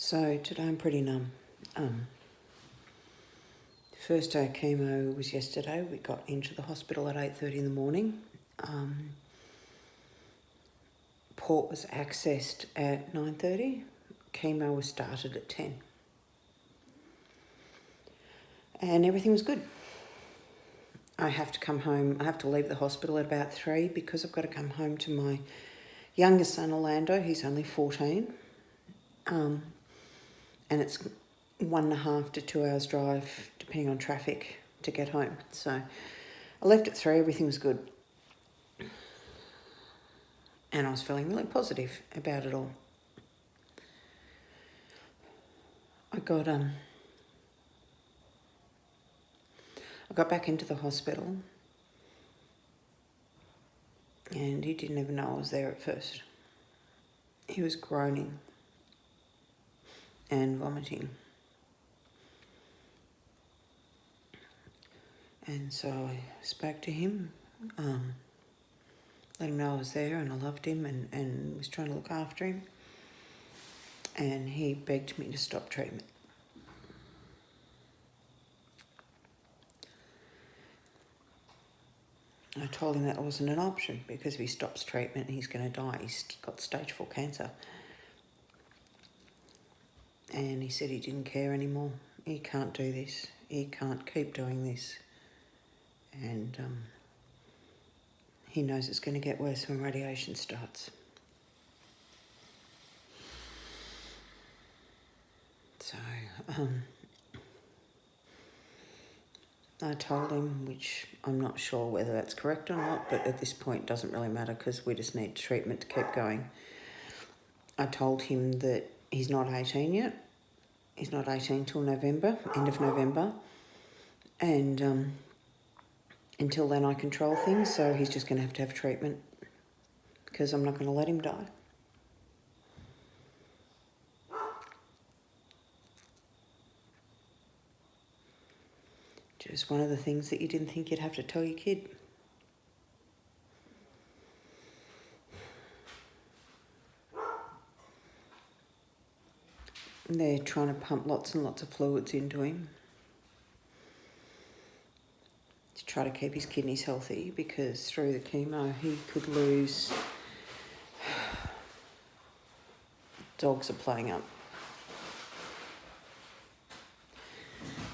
So today I'm pretty numb. First day of chemo was yesterday. We got into the hospital at 8:30 in the morning. Port was accessed at 9:30. Chemo was started at 10. And everything was good. I have to come home. I have to leave the hospital at about 3 because I've got to come home to my youngest son, Orlando. He's only 14. And it's 1.5 to 2 hours drive, depending on traffic, to get home. So I left at 3, everything was good. And I was feeling really positive about it all. I got back into the hospital and he didn't even know I was there at first. He was groaning and vomiting. And so I spoke to him, let him know I was there and I loved him and was trying to look after him. And he begged me to stop treatment. I told him that wasn't an option because if he stops treatment, he's going to die. He's got stage 4 cancer. And he said he didn't care anymore. He can't do this. He can't keep doing this. And he knows it's going to get worse when radiation starts. So I told him, which I'm not sure whether that's correct or not, but at this point it doesn't really matter because we just need treatment to keep going. I told him that he's not 18 yet. He's not 18 till November, end of November. And until then I control things, so he's just going to have treatment because I'm not going to let him die. Just one of the things that you didn't think you'd have to tell your kid. They're trying to pump lots and lots of fluids into him to try to keep his kidneys healthy because through the chemo he could lose... Dogs are playing up.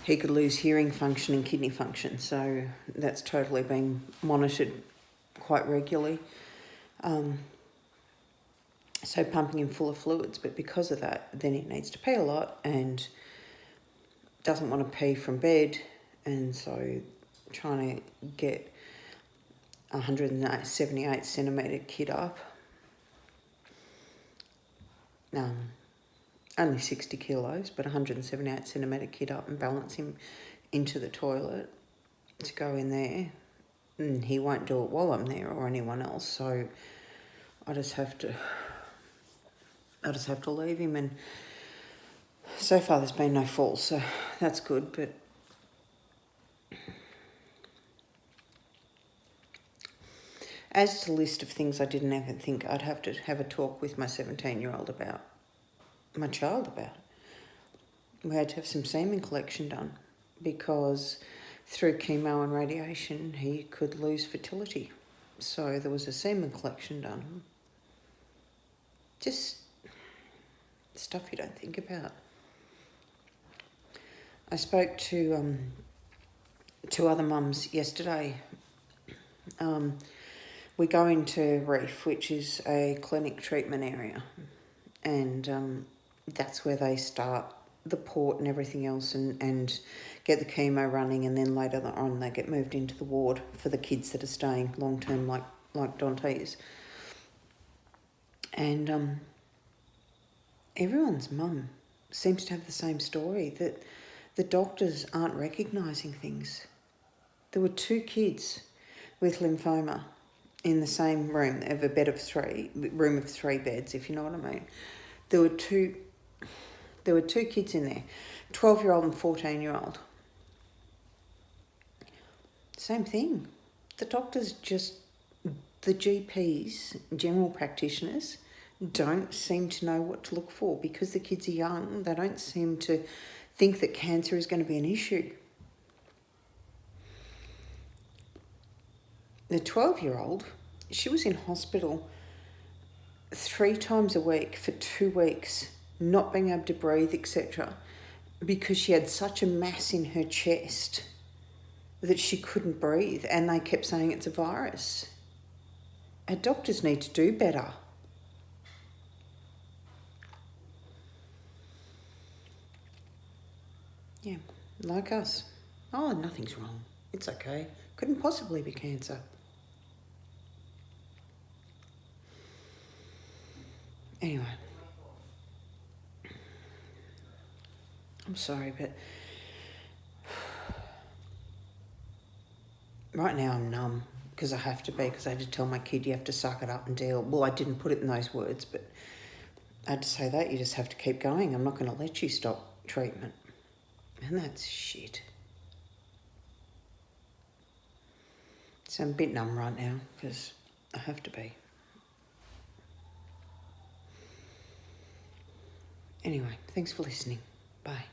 He could lose hearing function and kidney function, so that's totally being monitored quite regularly. So pumping him full of fluids, but because of that, then he needs to pee a lot and doesn't want to pee from bed, and so trying to get a 178 centimetre kid up, only 60 kilos, but 178 centimetre kid up and balance him into the toilet to go in there. And he won't do it while I'm there or anyone else, so I just have to leave him. And so far there's been no falls, so that's good. But as to the list of things I didn't ever think I'd have to have a talk with my 17-year-old about, my child about. We had to have some semen collection done because through chemo and radiation he could lose fertility. So there was a semen collection done. Just stuff you don't think about. I spoke to two other mums yesterday. We go into Reef, which is a clinic treatment area, and that's where they start the port and everything else and get the chemo running, and then later on they get moved into the ward for the kids that are staying long-term like Dante's. And everyone's mum seems to have the same story, that the doctors aren't recognising things. There were 2 kids with lymphoma in the same room. They have a room of 3 beds, if you know what I mean. There were two kids in there, 12-year-old and 14-year-old. Same thing. The doctors the GPs, general practitioners, don't seem to know what to look for. Because the kids are young, they don't seem to think that cancer is going to be an issue. The 12-year-old, she was in hospital 3 times a week for 2 weeks, not being able to breathe, etc., because she had such a mass in her chest that she couldn't breathe, and they kept saying it's a virus. Our doctors need to do better. Yeah, like us. Oh, nothing's wrong. It's okay. Couldn't possibly be cancer. Anyway. I'm sorry, but right now I'm numb because I have to be, because I had to tell my kid you have to suck it up and deal. Well, I didn't put it in those words, but I had to say that you just have to keep going. I'm not going to let you stop treatment. And that's shit. So I'm a bit numb right now because I have to be. Anyway, thanks for listening. Bye.